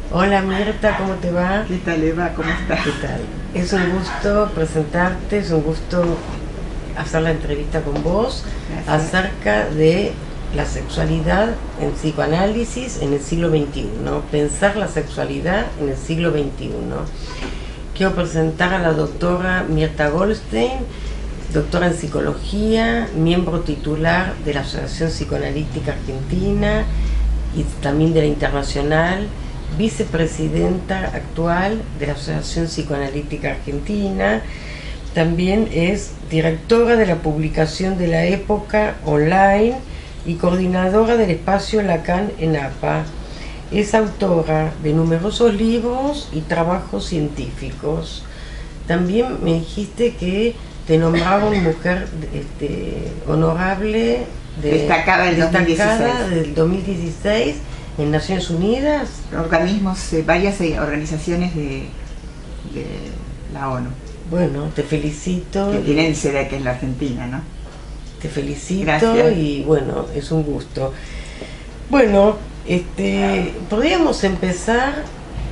Hola Mirta, ¿cómo te va? ¿Qué tal, Eva? ¿Cómo estás? ¿Qué tal? Es un gusto presentarte, es un gusto hacer la entrevista con vos. Gracias. Acerca de la sexualidad en psicoanálisis en el siglo XXI, pensar la sexualidad en el siglo XXI. Quiero presentar a la doctora Mirta Goldstein, doctora en psicología, miembro titular de la Asociación Psicoanalítica Argentina y también de la Internacional, vicepresidenta actual de la Asociación Psicoanalítica Argentina. También es directora de la publicación de La Época online y coordinadora del espacio Lacan en APA. Es autora de numerosos libros y trabajos científicos. También me dijiste que te nombraron mujer honorable destacada del 2016 en Naciones Unidas. Organismos, varias organizaciones de la ONU. Bueno, te felicito. Que tienen sede aquí en la Argentina, ¿no? Te felicito. Gracias. Y bueno, es un gusto. Bueno, podríamos empezar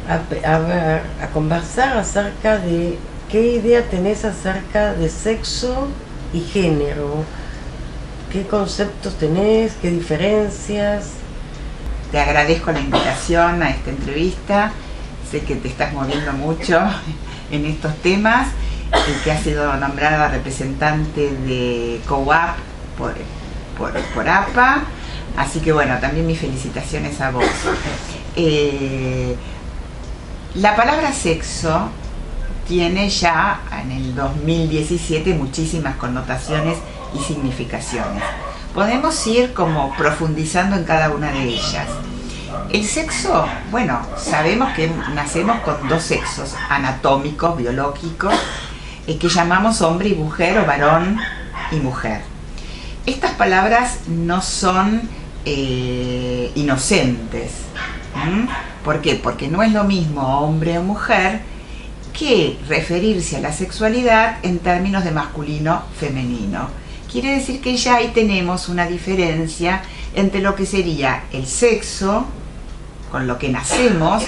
a conversar acerca de qué idea tenés acerca de sexo y género. ¿Qué conceptos tenés? ¿Qué diferencias? Te agradezco la invitación a esta entrevista. Sé que te estás moviendo mucho en estos temas y que has sido nombrada representante de COAP por APA. Así que bueno, también mis felicitaciones a vos. La palabra sexo tiene ya en el 2017 muchísimas connotaciones y significaciones. Podemos ir como profundizando en cada una de ellas. El sexo, bueno, sabemos que nacemos con dos sexos anatómicos, biológicos, que llamamos hombre y mujer o varón y mujer. Estas palabras no son inocentes. ¿Por qué? Porque no es lo mismo hombre o mujer que referirse a la sexualidad en términos de masculino-femenino. Quiere decir que ya ahí tenemos una diferencia entre lo que sería el sexo, con lo que nacemos,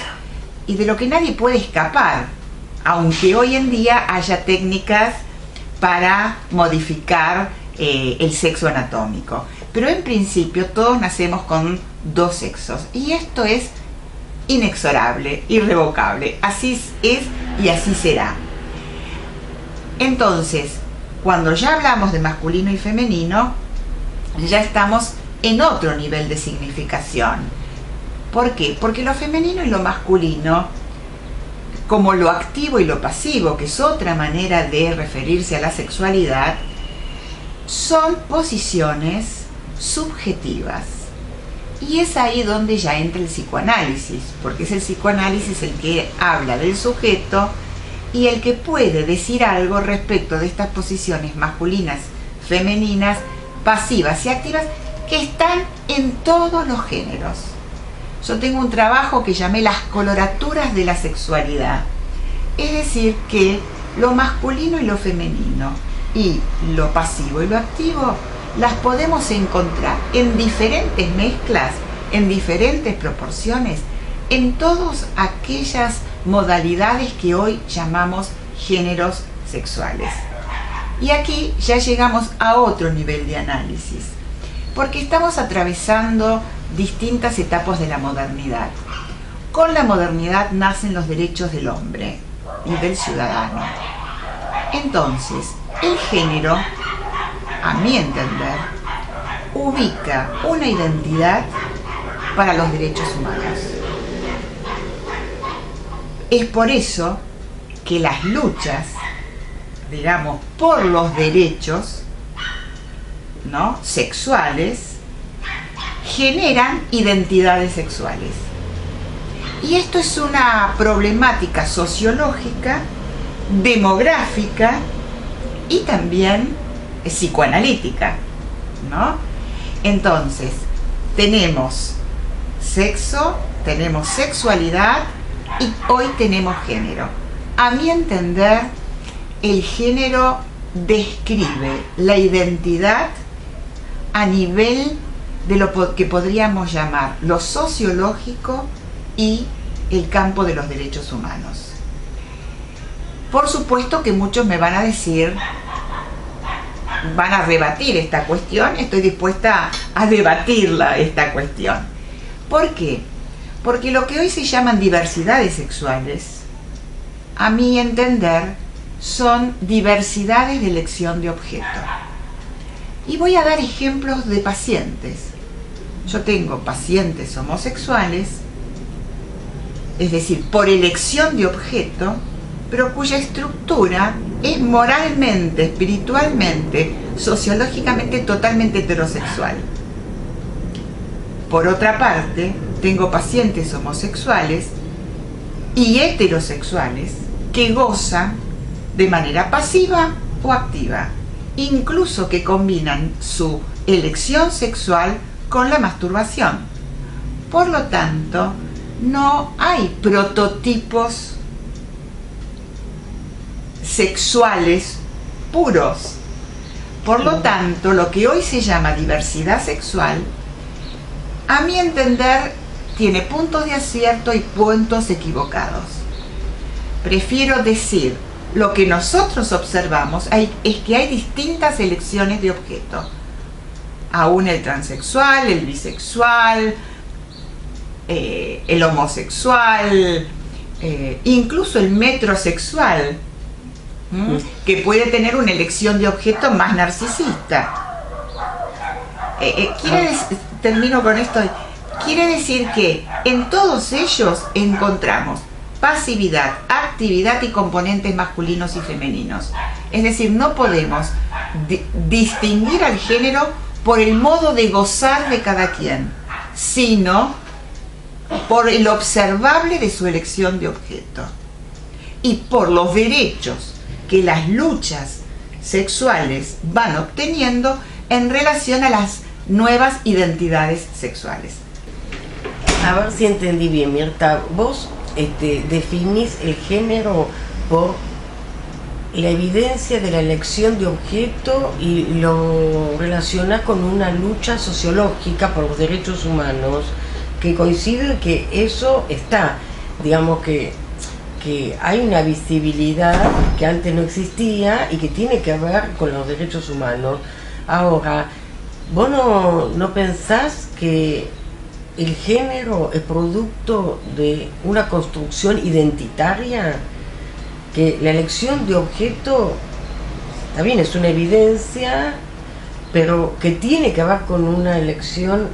y de lo que nadie puede escapar, aunque hoy en día haya técnicas para modificar el sexo anatómico. Pero en principio todos nacemos con dos sexos, y esto es inexorable, irrevocable. Así es y así será. Entonces, cuando ya hablamos de masculino y femenino, ya estamos en otro nivel de significación. ¿Por qué? Porque lo femenino y lo masculino, como lo activo y lo pasivo, que es otra manera de referirse a la sexualidad, son posiciones subjetivas. Y es ahí donde ya entra el psicoanálisis, porque es el psicoanálisis el que habla del sujeto y el que puede decir algo respecto de estas posiciones masculinas, femeninas, pasivas y activas que están en todos los géneros. Yo tengo un trabajo que llamé las coloraturas de la sexualidad, es decir, que lo masculino y lo femenino y lo pasivo y lo activo las podemos encontrar en diferentes mezclas, en diferentes proporciones, en todas aquellas modalidades que hoy llamamos géneros sexuales. Y aquí ya llegamos a otro nivel de análisis, porque estamos atravesando distintas etapas de la modernidad. Con la modernidad nacen los derechos del hombre y del ciudadano. Entonces, el género, a mi entender, ubica una identidad para los derechos humanos. Es por eso que las luchas, digamos, por los derechos, ¿no?, sexuales, generan identidades sexuales. Y esto es una problemática sociológica, demográfica y también psicoanalítica, ¿no? Entonces, tenemos sexo, tenemos sexualidad y hoy tenemos género. A mi entender, el género describe la identidad a nivel de lo que podríamos llamar lo sociológico y el campo de los derechos humanos. Por supuesto que muchos me van a decir, van a rebatir esta cuestión. Estoy dispuesta a debatirla, esta cuestión. ¿Por qué? Porque lo que hoy se llaman diversidades sexuales, a mi entender, son diversidades de elección de objeto. Y voy a dar ejemplos de pacientes. Yo tengo pacientes homosexuales, es decir, por elección de objeto, pero cuya estructura es moralmente, espiritualmente, sociológicamente totalmente heterosexual. Por otra parte, tengo pacientes homosexuales y heterosexuales que gozan de manera pasiva o activa, incluso que combinan su elección sexual con la masturbación. Por lo tanto, no hay prototipos sexuales puros. Por lo tanto, lo que hoy se llama diversidad sexual, a mi entender, tiene puntos de acierto y puntos equivocados. Prefiero decir, lo que nosotros observamos es que hay distintas elecciones de objeto. Aún el transexual, el bisexual, el homosexual, incluso el metrosexual, que puede tener una elección de objeto más narcisista. Termino con esto. Quiere decir que en todos ellos encontramos pasividad, actividad y componentes masculinos y femeninos. Es decir, no podemos distinguir al género por el modo de gozar de cada quien, sino por el observable de su elección de objeto y por los derechos que las luchas sexuales van obteniendo en relación a las nuevas identidades sexuales. A ver si entendí bien, Mirta. Vos definís el género por la evidencia de la elección de objeto y lo relacionás con una lucha sociológica por los derechos humanos que coincide que eso está, digamos que hay una visibilidad que antes no existía y que tiene que ver con los derechos humanos. Ahora, ¿vos no pensás que el género es producto de una construcción identitaria? Que la elección de objeto, está bien, es una evidencia, pero que tiene que ver con una elección,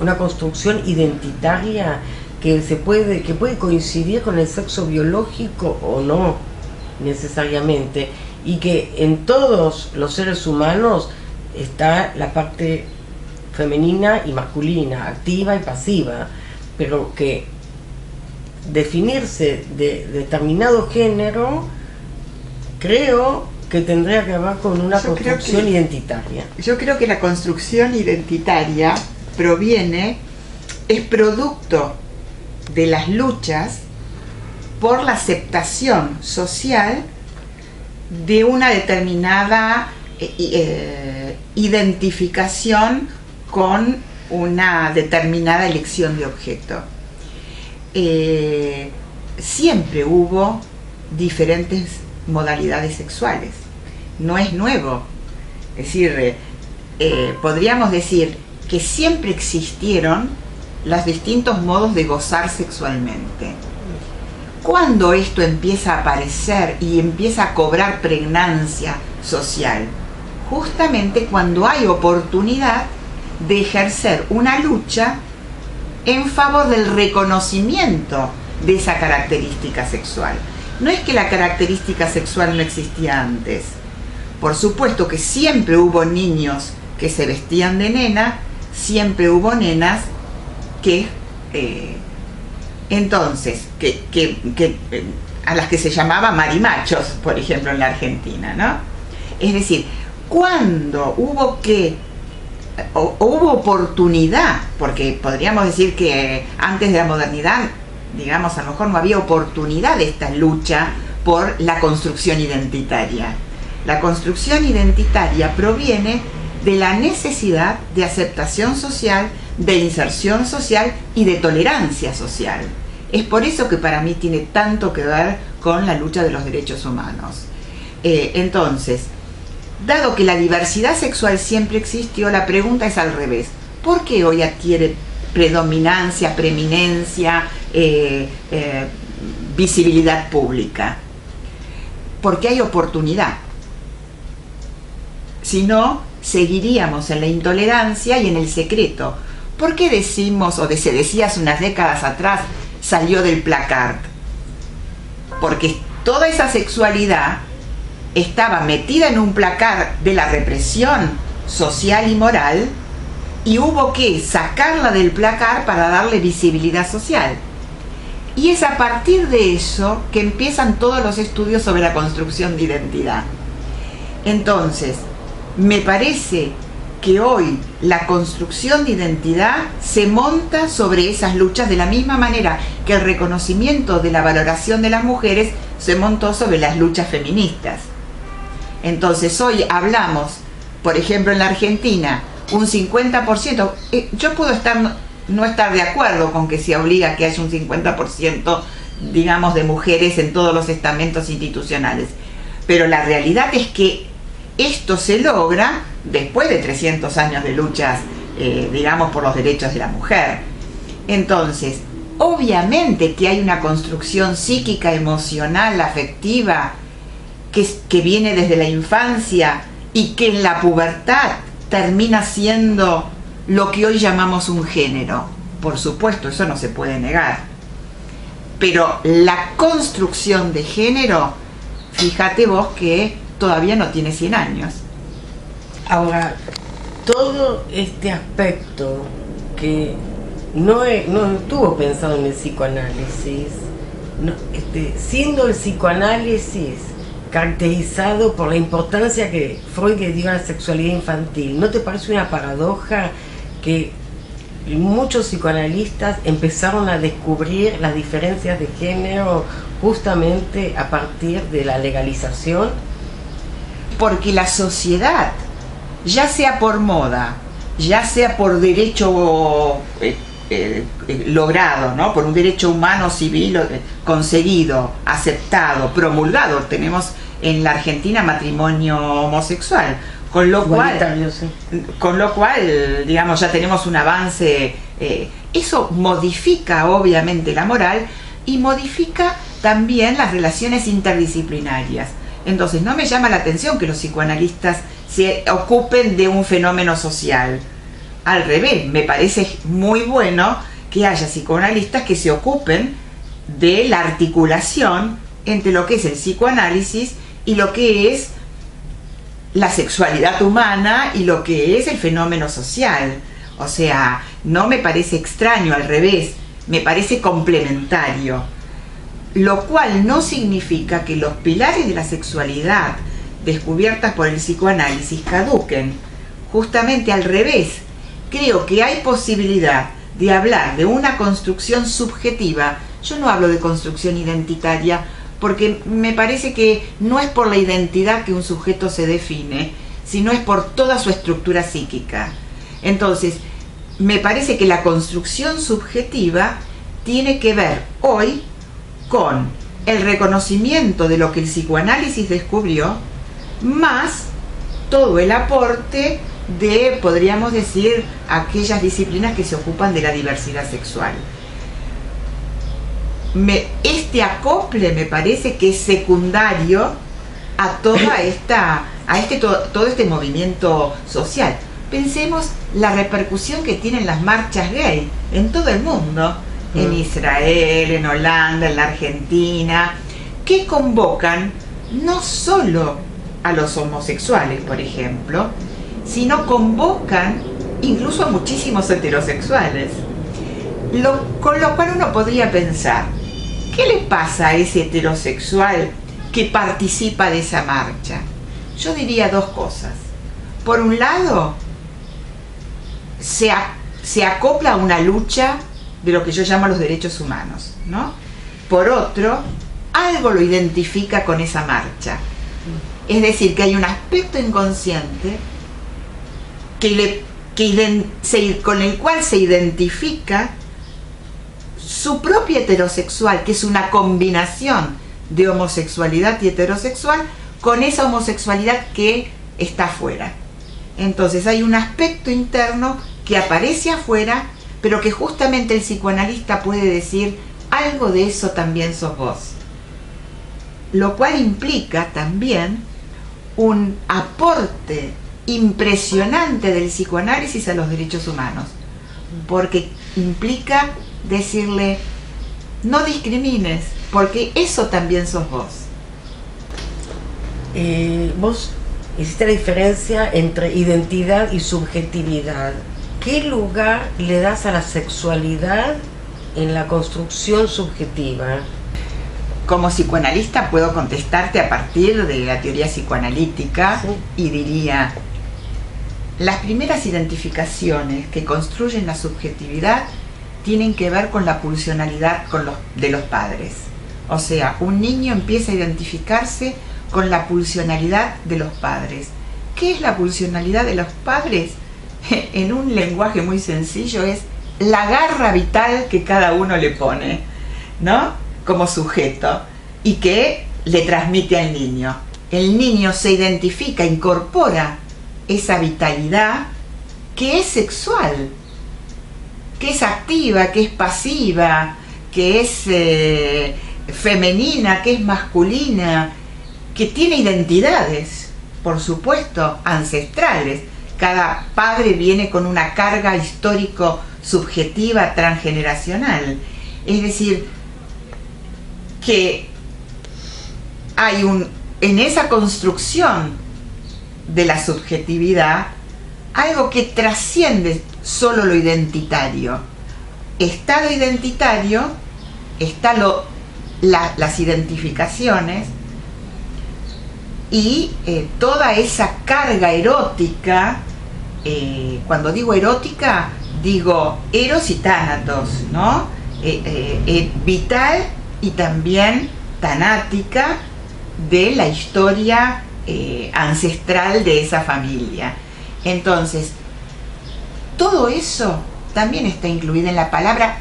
una construcción identitaria que puede coincidir con el sexo biológico o no necesariamente, y que en todos los seres humanos está la parte femenina y masculina, activa y pasiva, pero que definirse de determinado género creo que tendría que ver con una construcción identitaria. Yo creo que la construcción identitaria es producto de las luchas por la aceptación social de una determinada identificación con una determinada elección de objeto. Siempre hubo diferentes modalidades sexuales, no es nuevo. Es decir, podríamos decir que siempre existieron los distintos modos de gozar sexualmente. ¿Cuándo esto empieza a aparecer y empieza a cobrar pregnancia social? Justamente cuando hay oportunidad de ejercer una lucha en favor del reconocimiento de esa característica sexual. No es que la característica sexual no existía antes. Por supuesto que siempre hubo niños que se vestían de nena, siempre hubo nenas que a las que se llamaba marimachos, por ejemplo, en la Argentina, ¿no? Es decir, cuando hubo hubo oportunidad, porque podríamos decir que antes de la modernidad, digamos, a lo mejor no había oportunidad de esta lucha por la construcción identitaria. La construcción identitaria proviene de la necesidad de aceptación social, de inserción social y de tolerancia social. Es por eso que para mí tiene tanto que ver con la lucha de los derechos humanos. Entonces, dado que la diversidad sexual siempre existió, la pregunta es al revés. ¿Por qué hoy adquiere predominancia, preeminencia, visibilidad pública? Porque hay oportunidad. Si no, seguiríamos en la intolerancia y en el secreto. ¿Por qué decimos, o se decía hace unas décadas atrás, salió del placard? Porque toda esa sexualidad estaba metida en un placard de la represión social y moral, y hubo que sacarla del placard para darle visibilidad social. Y es a partir de eso que empiezan todos los estudios sobre la construcción de identidad. Entonces, me parece que hoy la construcción de identidad se monta sobre esas luchas de la misma manera que el reconocimiento de la valoración de las mujeres se montó sobre las luchas feministas. Entonces hoy hablamos, por ejemplo en la Argentina, un 50%, yo puedo no estar de acuerdo con que se obliga a que haya un 50%, digamos, de mujeres en todos los estamentos institucionales, pero la realidad es que esto se logra después de 300 años de luchas, digamos, por los derechos de la mujer. Entonces, obviamente que hay una construcción psíquica, emocional, afectiva, que viene desde la infancia y que en la pubertad termina siendo lo que hoy llamamos un género. Por supuesto, eso no se puede negar. Pero la construcción de género, fíjate vos que todavía no tiene 100 años. Ahora, todo este aspecto que no estuvo pensado en el psicoanálisis, siendo el psicoanálisis caracterizado por la importancia que Freud le dio a la sexualidad infantil, ¿no te parece una paradoja que muchos psicoanalistas empezaron a descubrir las diferencias de género justamente a partir de la legalización? Porque la sociedad, ya sea por moda, ya sea por derecho logrado, ¿no? Por un derecho humano civil conseguido, aceptado, promulgado, tenemos en la Argentina matrimonio homosexual, con lo cual, digamos, ya tenemos un avance. Eso modifica obviamente la moral y modifica también las relaciones interdisciplinarias. Entonces no me llama la atención que los psicoanalistas se ocupen de un fenómeno social. Al revés, me parece muy bueno que haya psicoanalistas que se ocupen de la articulación entre lo que es el psicoanálisis y lo que es la sexualidad humana y lo que es el fenómeno social. O sea, no me parece extraño, al revés, me parece complementario. Lo cual no significa que los pilares de la sexualidad descubiertas por el psicoanálisis caduquen. Justamente al revés, creo que hay posibilidad de hablar de una construcción subjetiva. Yo no hablo de construcción identitaria porque me parece que no es por la identidad que un sujeto se define, sino es por toda su estructura psíquica. Entonces, me parece que la construcción subjetiva tiene que ver hoy con el reconocimiento de lo que el psicoanálisis descubrió, más todo el aporte de, podríamos decir, aquellas disciplinas que se ocupan de la diversidad sexual. Este acople me parece que es secundario a toda todo este movimiento social. Pensemos la repercusión que tienen las marchas gay en todo el mundo, en Israel, en Holanda, en la Argentina, que convocan no solo a los homosexuales, por ejemplo, sino convocan incluso a muchísimos heterosexuales. Con lo cual uno podría pensar, ¿qué le pasa a ese heterosexual que participa de esa marcha? Yo diría dos cosas. Por un lado, se acopla a una lucha de lo que yo llamo los derechos humanos, ¿no? Por otro, algo lo identifica con esa marcha. Es decir, que hay un aspecto inconsciente con el cual se identifica su propia heterosexual, que es una combinación de homosexualidad y heterosexual, con esa homosexualidad que está afuera. Entonces hay un aspecto interno que aparece afuera, pero que justamente el psicoanalista puede decir, algo de eso también sos vos. Lo cual implica también un aporte impresionante del psicoanálisis a los derechos humanos, porque implica decirle, no discrimines, porque eso también sos vos. Vos hiciste la diferencia entre identidad y subjetividad. ¿Qué lugar le das a la sexualidad en la construcción subjetiva? Como psicoanalista puedo contestarte a partir de la teoría psicoanalítica, sí, y diría, las primeras identificaciones que construyen la subjetividad tienen que ver con la pulsionalidad de los padres. O sea, un niño empieza a identificarse con la pulsionalidad de los padres. ¿Qué es la pulsionalidad de los padres? En un lenguaje muy sencillo es la garra vital que cada uno le pone, ¿no?, como sujeto, y que le transmite al niño. El niño se identifica, incorpora esa vitalidad que es sexual, que es activa, que es pasiva, que es femenina, que es masculina, que tiene identidades, por supuesto, ancestrales. Cada padre viene con una carga histórico-subjetiva transgeneracional. Es decir, que hay en esa construcción de la subjetividad algo que trasciende solo lo identitario. Está lo identitario, está las identificaciones y toda esa carga erótica. Cuando digo erótica, digo eros y tánatos, ¿no? Vital y también tanática de la historia ancestral de esa familia. Entonces, todo eso también está incluido en la palabra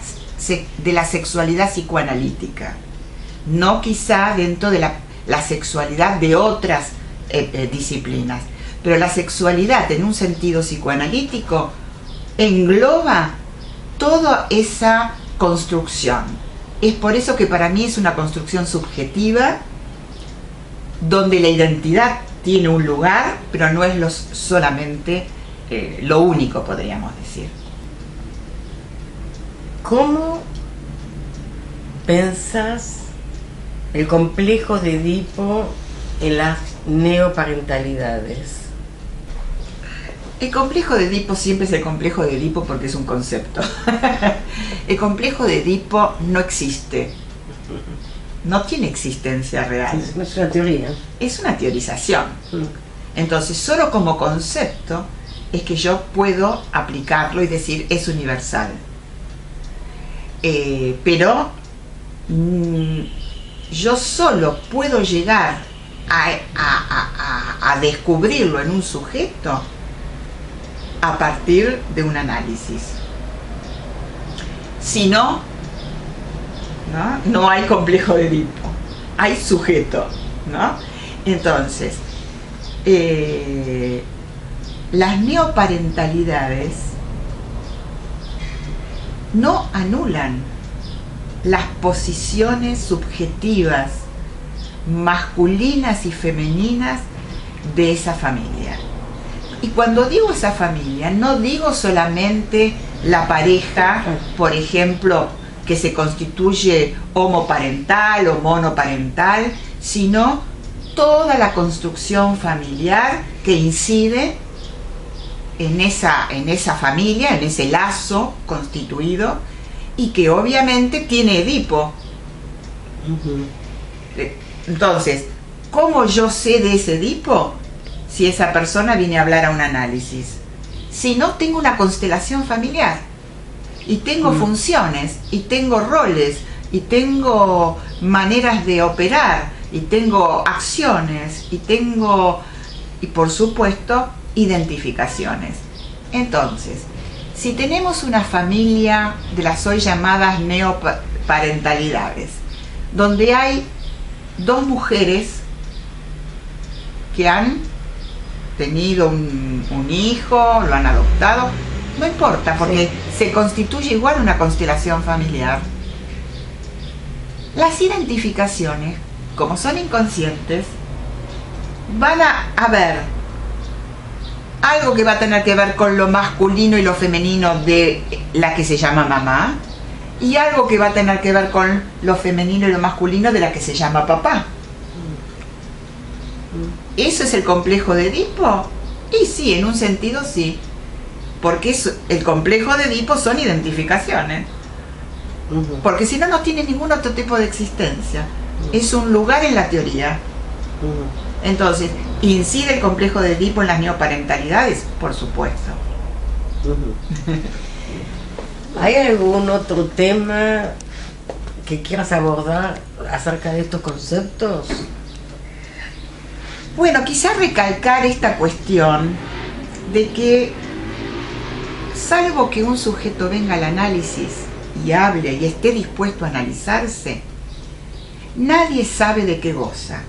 de la sexualidad psicoanalítica, no quizá dentro de la sexualidad de otras disciplinas, pero la sexualidad en un sentido psicoanalítico engloba toda esa construcción. Es por eso que para mí es una construcción subjetiva, donde la identidad tiene un lugar, pero no es solamente lo único, podríamos decir. ¿Cómo pensás el complejo de Edipo en las neoparentalidades? El complejo de Edipo siempre es el complejo de Edipo porque es un concepto. El complejo de Edipo no existe. No tiene existencia real. Es una teoría. Es una teorización. Entonces, solo como concepto es que yo puedo aplicarlo y decir es universal. Pero yo solo puedo llegar a descubrirlo en un sujeto a partir de un análisis. Si no, no hay complejo de Edipo, hay sujeto, ¿no? Entonces, las neoparentalidades no anulan las posiciones subjetivas masculinas y femeninas de esa familia. Y cuando digo esa familia, no digo solamente la pareja, por ejemplo, que se constituye homoparental o monoparental, sino toda la construcción familiar que incide en esa familia, en ese lazo constituido, y que obviamente tiene Edipo. Entonces, ¿cómo yo sé de ese Edipo? Si esa persona viene a hablar a un análisis. Si no, tengo una constelación familiar y tengo funciones y tengo roles y tengo maneras de operar y tengo acciones y por supuesto identificaciones. Entonces, Si tenemos una familia de las hoy llamadas neoparentalidades, donde hay dos mujeres que han tenido un hijo, lo han adoptado, no importa, porque se constituye igual una constelación familiar. Las identificaciones, como son inconscientes, van a haber algo que va a tener que ver con lo masculino y lo femenino de la que se llama mamá, y algo que va a tener que ver con lo femenino y lo masculino de la que se llama papá. ¿Eso es el complejo de Edipo? Y sí, en un sentido sí, porque el complejo de Edipo son identificaciones, porque si no, no tiene ningún otro tipo de existencia, es un lugar en la teoría. Entonces, ¿incide el complejo de Edipo en las neoparentalidades? Por supuesto. ¿Hay algún otro tema que quieras abordar acerca de estos conceptos? Bueno, quizás recalcar esta cuestión de que, salvo que un sujeto venga al análisis y hable y esté dispuesto a analizarse, nadie sabe de qué goza.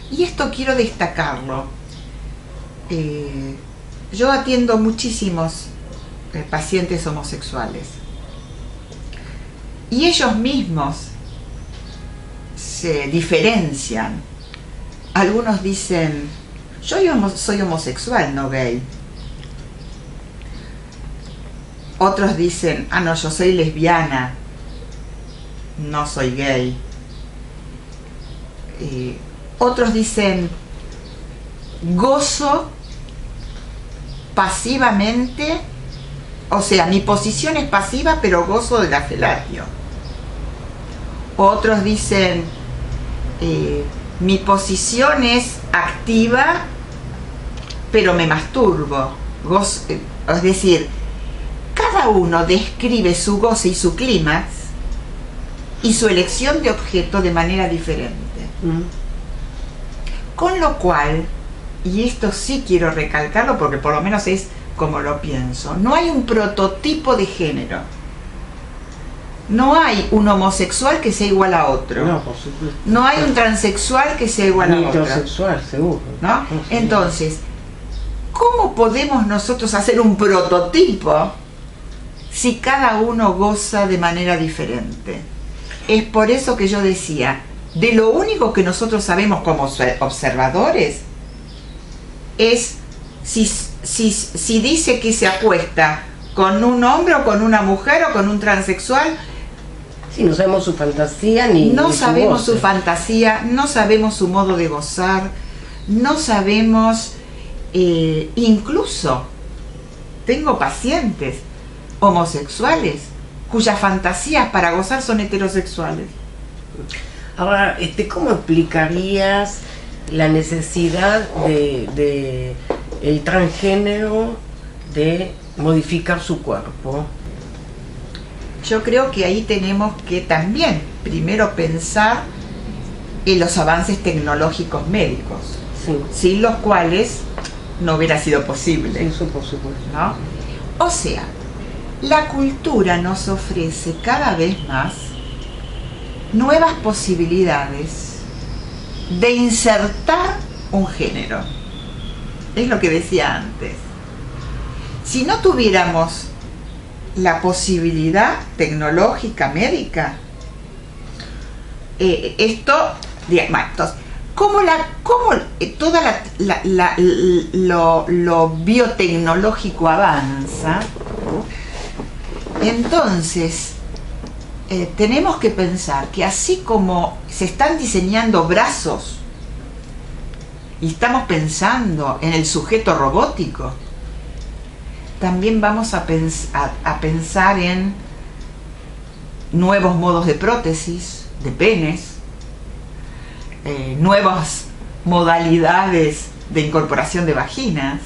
Y esto quiero destacarlo. Yo atiendo muchísimos pacientes homosexuales y ellos mismos se diferencian. Algunos dicen, yo soy homosexual, no gay. Otros dicen, no, yo soy lesbiana, no soy gay. Otros dicen, gozo pasivamente, o sea, mi posición es pasiva, pero gozo de la felatio. Otros dicen, mi posición es activa, pero me masturbo. Es decir, cada uno describe su goce y su clímax y su elección de objeto de manera diferente. Con lo cual, y esto sí quiero recalcarlo porque por lo menos es como lo pienso, no hay un prototipo de género. No hay un homosexual que sea igual a otro. No, por supuesto. No hay un transexual que sea igual a otro. Ni heterosexual, seguro. ¿No? Entonces, ¿cómo podemos nosotros hacer un prototipo si cada uno goza de manera diferente? Es por eso que yo decía, de lo único que nosotros sabemos como observadores es si dice que se acuesta con un hombre o con una mujer o con un transexual. Sí, no sabemos su fantasía ni no sabemos su su fantasía, no sabemos su modo de gozar, no sabemos, incluso tengo pacientes homosexuales cuyas fantasías para gozar son heterosexuales. Ahora, ¿cómo explicarías la necesidad de el transgénero de modificar su cuerpo? Yo creo que ahí tenemos que también primero pensar en los avances tecnológicos médicos, sin los cuales no hubiera sido posible. Eso por supuesto. ¿No? O sea, la cultura nos ofrece cada vez más nuevas posibilidades de insertar un género. Es lo que decía antes. Si no tuviéramos la posibilidad tecnológica médica, entonces, ¿cómo toda lo biotecnológico avanza? Entonces tenemos que pensar que así como se están diseñando brazos y estamos pensando en el sujeto robótico, también vamos a pensar en nuevos modos de prótesis, de penes, nuevas modalidades de incorporación de vaginas,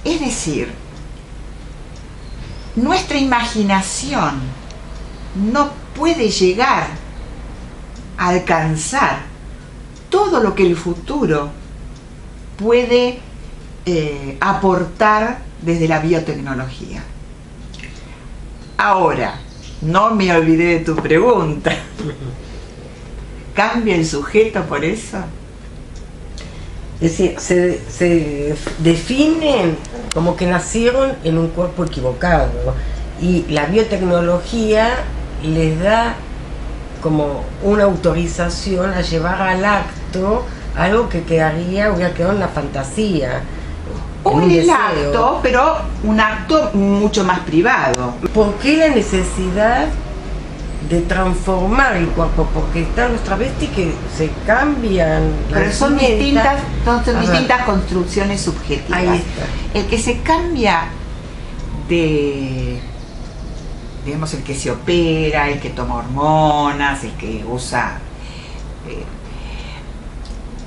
es decir, nuestra imaginación no puede llegar a alcanzar todo lo que el futuro puede aportar desde la biotecnología. Ahora, no me olvidé de tu pregunta. ¿Cambia el sujeto por eso? Es decir, se definen como que nacieron en un cuerpo equivocado y la biotecnología les da como una autorización a llevar al acto algo que hubiera quedado en la fantasía. O en el acto, pero un acto mucho más privado. ¿Por qué la necesidad de transformar el cuerpo? Porque están los travestis que se cambian. Pero son distintas construcciones subjetivas. Ahí está. El que se cambia digamos, el que se opera, el que toma hormonas, el que usa...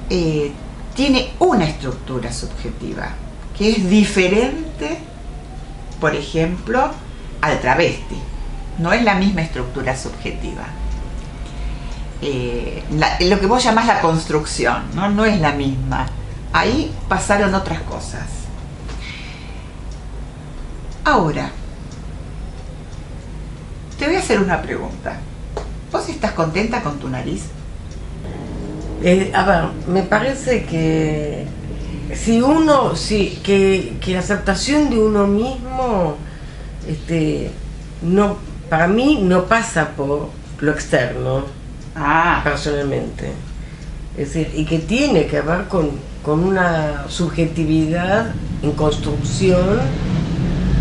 tiene una estructura subjetiva que es diferente, por ejemplo, al travesti. No es la misma estructura subjetiva. Lo que vos llamás la construcción, no es la misma. Ahí pasaron otras cosas. Ahora, te voy a hacer una pregunta. ¿Vos estás contenta con tu nariz? A ver, me parece que que la aceptación de uno mismo, no, para mí no pasa por lo externo, personalmente. Es decir, y que tiene que ver con una subjetividad en construcción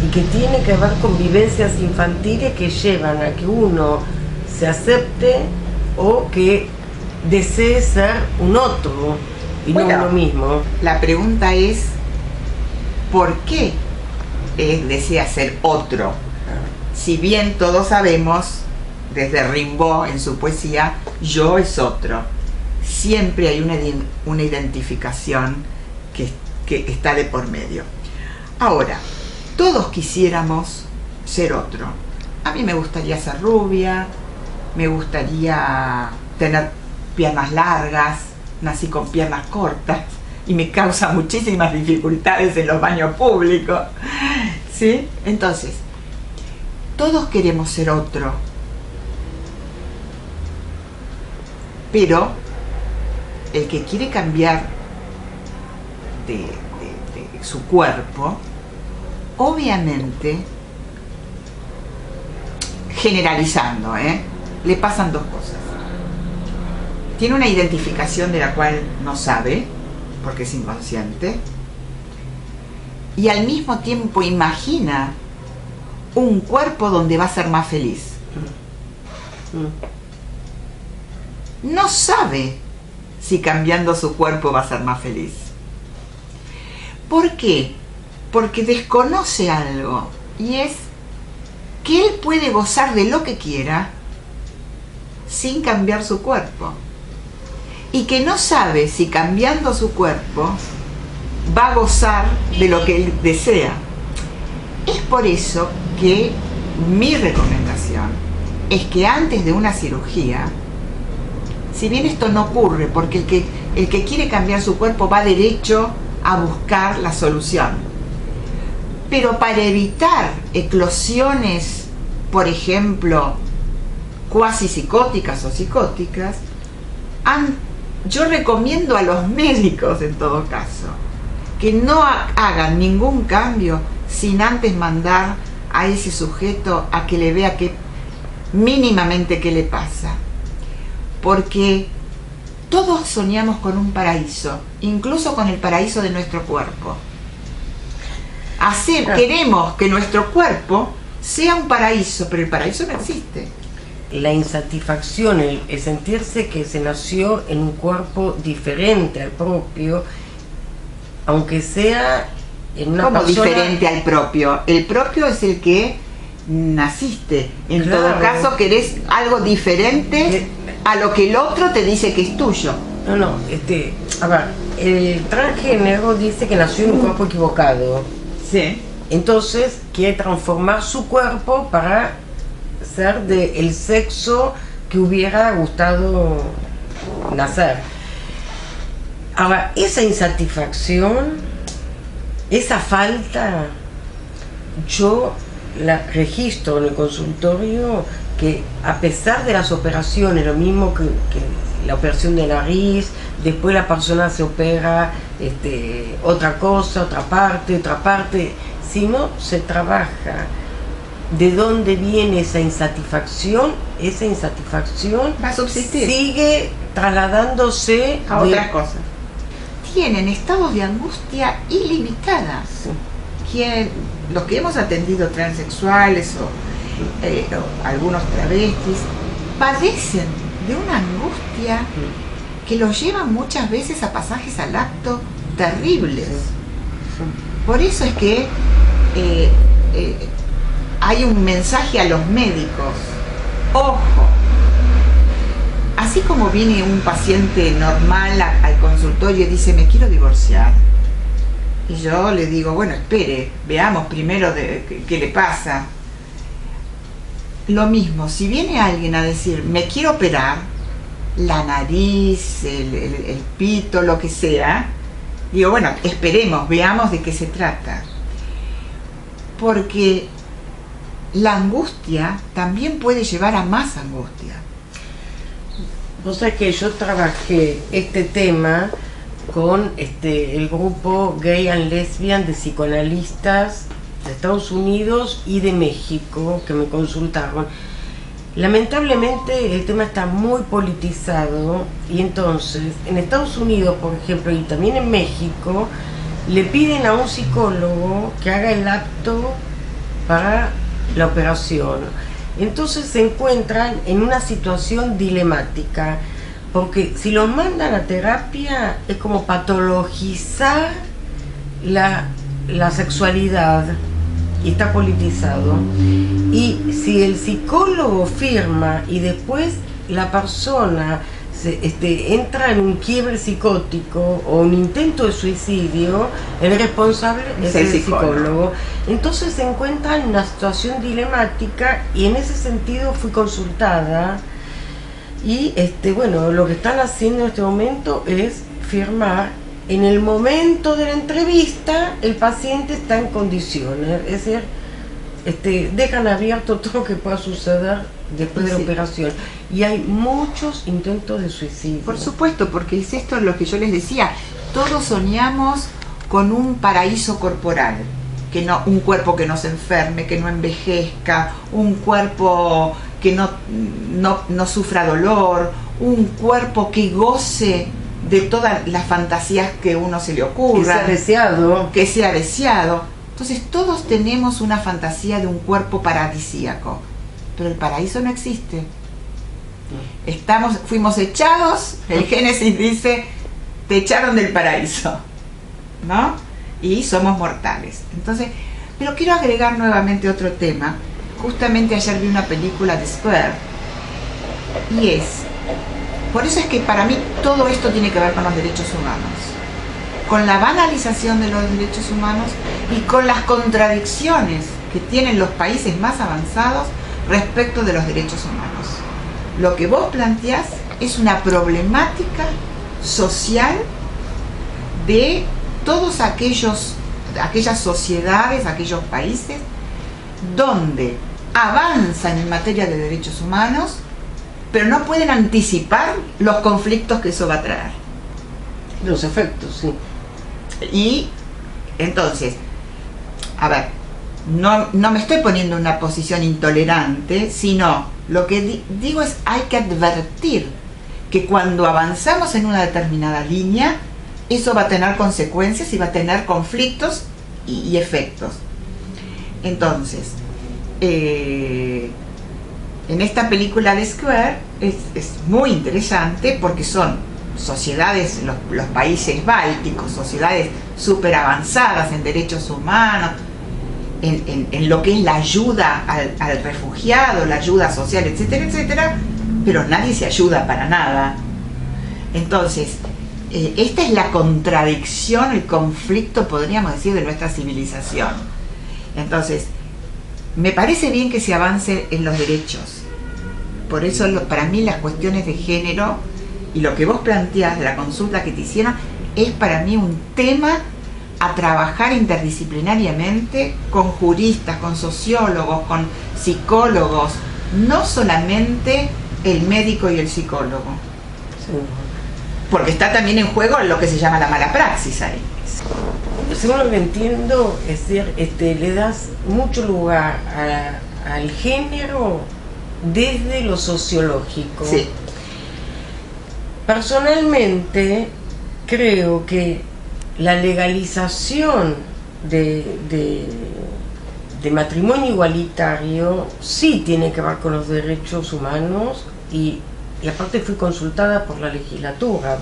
y que tiene que ver con vivencias infantiles que llevan a que uno se acepte o que desee ser un otro y no uno mismo. La pregunta es, ¿por qué desea ser otro? Si bien todos sabemos, desde Rimbaud en su poesía, yo es otro. Siempre hay una identificación que está de por medio. Ahora, todos quisiéramos ser otro. A mí me gustaría ser rubia, me gustaría tener piernas largas, nací con piernas cortas y me causa muchísimas dificultades en los baños públicos, ¿sí? Entonces, todos queremos ser otro, pero el que quiere cambiar de su cuerpo, obviamente, generalizando, le pasan dos cosas. Tiene una identificación de la cual no sabe, porque es inconsciente, y al mismo tiempo imagina un cuerpo donde va a ser más feliz. No sabe si cambiando su cuerpo va a ser más feliz. ¿Por qué? Porque desconoce algo, y es que él puede gozar de lo que quiera sin cambiar su cuerpo. Y que no sabe si cambiando su cuerpo va a gozar de lo que él desea. Es por eso que mi recomendación es que antes de una cirugía, si bien esto no ocurre, porque el que quiere cambiar su cuerpo va derecho a buscar la solución, pero para evitar eclosiones, por ejemplo, cuasi psicóticas o psicóticas, yo recomiendo a los médicos, en todo caso, que no hagan ningún cambio sin antes mandar a ese sujeto a que le vea mínimamente qué le pasa. Porque todos soñamos con un paraíso, incluso con el paraíso de nuestro cuerpo. Queremos que nuestro cuerpo sea un paraíso, pero el paraíso no existe. La insatisfacción, el sentirse que se nació en un cuerpo diferente al propio, aunque sea en una ¿Cómo persona... diferente al propio? El propio es el que naciste. En todo caso, querés algo diferente a lo que el otro te dice que es tuyo. No, a ver, el transgénero dice que nació en un cuerpo equivocado. Sí. Entonces quiere transformar su cuerpo para ser del sexo que hubiera gustado nacer. Ahora, esa insatisfacción esa falta yo la registro en el consultorio, que a pesar de las operaciones, lo mismo que la operación de nariz, después la persona se opera otra cosa, otra parte, si no se trabaja de dónde viene esa insatisfacción va a subsistir, sigue trasladándose a otras cosas. Tienen estados de angustia ilimitadas. Los que hemos atendido transexuales o algunos travestis padecen de una angustia que los lleva muchas veces a pasajes al acto terribles. Por eso es que hay un mensaje a los médicos: ojo, así como viene un paciente normal al consultorio y dice me quiero divorciar, y yo le digo, bueno, espere, veamos primero qué le pasa. Lo mismo, si viene alguien a decir me quiero operar la nariz, el pito, lo que sea, digo, bueno, esperemos, veamos de qué se trata, porque la angustia también puede llevar a más angustia. Vos sabés que yo trabajé este tema con el grupo Gay and Lesbian de psicoanalistas de Estados Unidos y de México que me consultaron. Lamentablemente el tema está muy politizado, y entonces en Estados Unidos, por ejemplo, y también en México, le piden a un psicólogo que haga el acto para la operación. Entonces se encuentran en una situación dilemática, porque si los mandan a terapia es como patologizar la sexualidad, y está politizado. Y si el psicólogo firma y después la persona entra en un quiebre psicótico o un intento de suicidio, el responsable es el psicólogo. Entonces se encuentra en una situación dilemática, y en ese sentido fui consultada, y bueno, lo que están haciendo en este momento es firmar. En el momento de la entrevista el paciente está en condiciones, es decir, dejan abierto todo lo que pueda suceder después de la operación, y hay muchos intentos de suicidio. Por supuesto, porque es esto lo que yo les decía, todos soñamos con un paraíso corporal, un cuerpo que no se enferme, que no envejezca, un cuerpo que no sufra dolor, un cuerpo que goce de todas las fantasías que uno se le ocurra, que sea deseado. Entonces todos tenemos una fantasía de un cuerpo paradisíaco, pero el paraíso no existe. Fuimos echados, el Génesis dice, te echaron del paraíso, ¿no? Y somos mortales. Entonces, pero quiero agregar nuevamente otro tema. Justamente ayer vi una película de Square, y por eso es que para mí todo esto tiene que ver con los derechos humanos, con la banalización de los derechos humanos y con las contradicciones que tienen los países más avanzados respecto de los derechos humanos. Lo que vos planteás es una problemática social de todos aquellas sociedades, aquellos países donde avanzan en materia de derechos humanos, pero no pueden anticipar los conflictos que eso va a traer. Los efectos, sí. Y entonces, a ver, no me estoy poniendo en una posición intolerante, sino lo que digo es, hay que advertir que cuando avanzamos en una determinada línea, eso va a tener consecuencias y va a tener conflictos y efectos. Entonces, en esta película de Square es muy interesante porque son sociedades, los países bálticos, sociedades súper avanzadas en derechos humanos, en lo que es la ayuda al refugiado, la ayuda social, etcétera, etcétera, pero nadie se ayuda para nada. Entonces, esta es la contradicción, el conflicto, podríamos decir, de nuestra civilización. Entonces, me parece bien que se avance en los derechos. Por eso, para mí, las cuestiones de género y lo que vos planteás de la consulta que te hicieron es para mí un tema a trabajar interdisciplinariamente con juristas, con sociólogos, con psicólogos, no solamente el médico y el psicólogo. Sí. Porque está también en juego lo que se llama la mala praxis ahí. Según lo que entiendo, es decir, le das mucho lugar al género desde lo sociológico. Sí. Personalmente, creo que la legalización de matrimonio igualitario sí tiene que ver con los derechos humanos y aparte fui consultada por la legislatura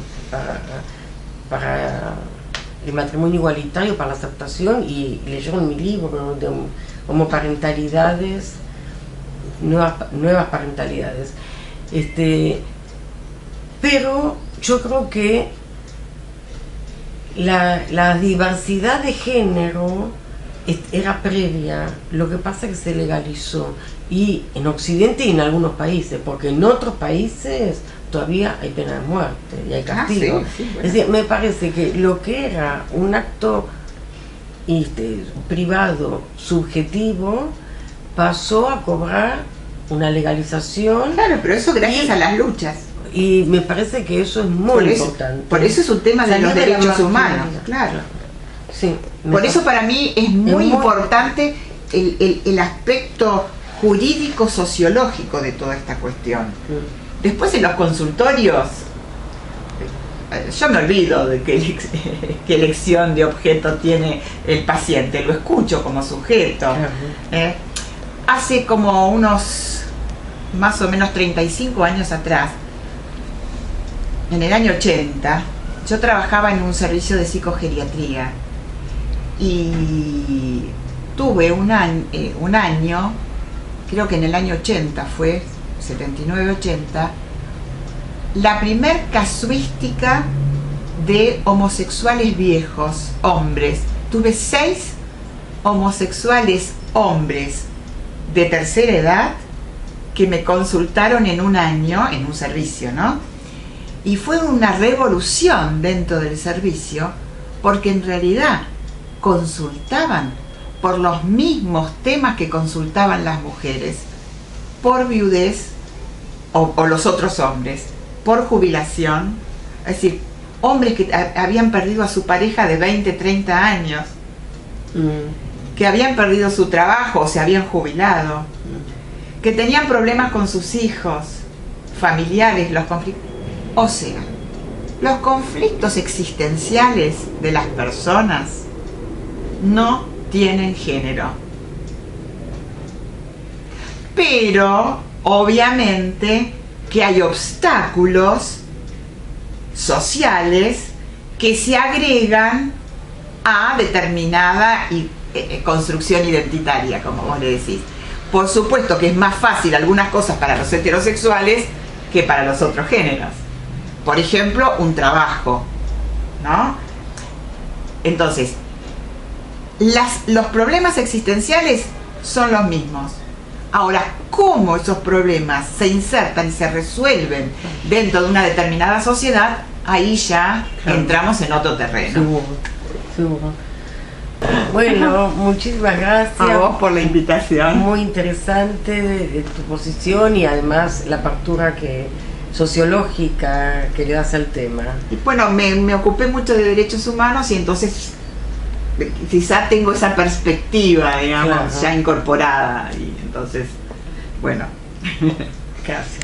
para el matrimonio igualitario, para la aceptación, y leyeron mi libro de homoparentalidades, nuevas parentalidades. Pero yo creo que la diversidad de género era previa, lo que pasa es que se legalizó, y en Occidente y en algunos países, porque en otros países todavía hay pena de muerte y hay castigo. Sí, bueno. Es decir, me parece que lo que era un acto privado, subjetivo, pasó a cobrar una legalización. Claro, pero eso gracias a las luchas. Y me parece que eso es muy importante. Por eso es un tema de los derechos humanos, claro. Sí, por eso para mí es muy importante el aspecto jurídico-sociológico de toda esta cuestión. Después en los consultorios, yo me olvido de qué elección de objeto tiene el paciente, lo escucho como sujeto. Hace como unos más o menos 35 años atrás, en el año 80, yo trabajaba en un servicio de psicogeriatría y tuve un año, creo que en el año 80 fue, 79-80, la primer casuística de homosexuales viejos, hombres. Tuve 6 homosexuales hombres de tercera edad que me consultaron en un año, en un servicio, ¿no? Y fue una revolución dentro del servicio, porque en realidad consultaban por los mismos temas que consultaban las mujeres, por viudez o los otros hombres, por jubilación, es decir, hombres que habían perdido a su pareja de 20, 30 años, que habían perdido su trabajo o se habían jubilado, que tenían problemas con sus hijos, familiares, los conflictos. O sea, los conflictos existenciales de las personas no tienen género. Pero, obviamente, que hay obstáculos sociales que se agregan a determinada construcción identitaria, como vos le decís. Por supuesto que es más fácil algunas cosas para los heterosexuales que para los otros géneros. Por ejemplo, un trabajo, ¿no? Entonces, los problemas existenciales son los mismos. Ahora, ¿cómo esos problemas se insertan y se resuelven dentro de una determinada sociedad? Ahí ya entramos en otro terreno. Seguro. Bueno, muchísimas gracias a vos por la invitación. Muy interesante de tu posición y además la apertura sociológica que le das al tema. Y bueno, me ocupé mucho de derechos humanos y entonces quizá tengo esa perspectiva, digamos, ya incorporada, y entonces, bueno. Gracias.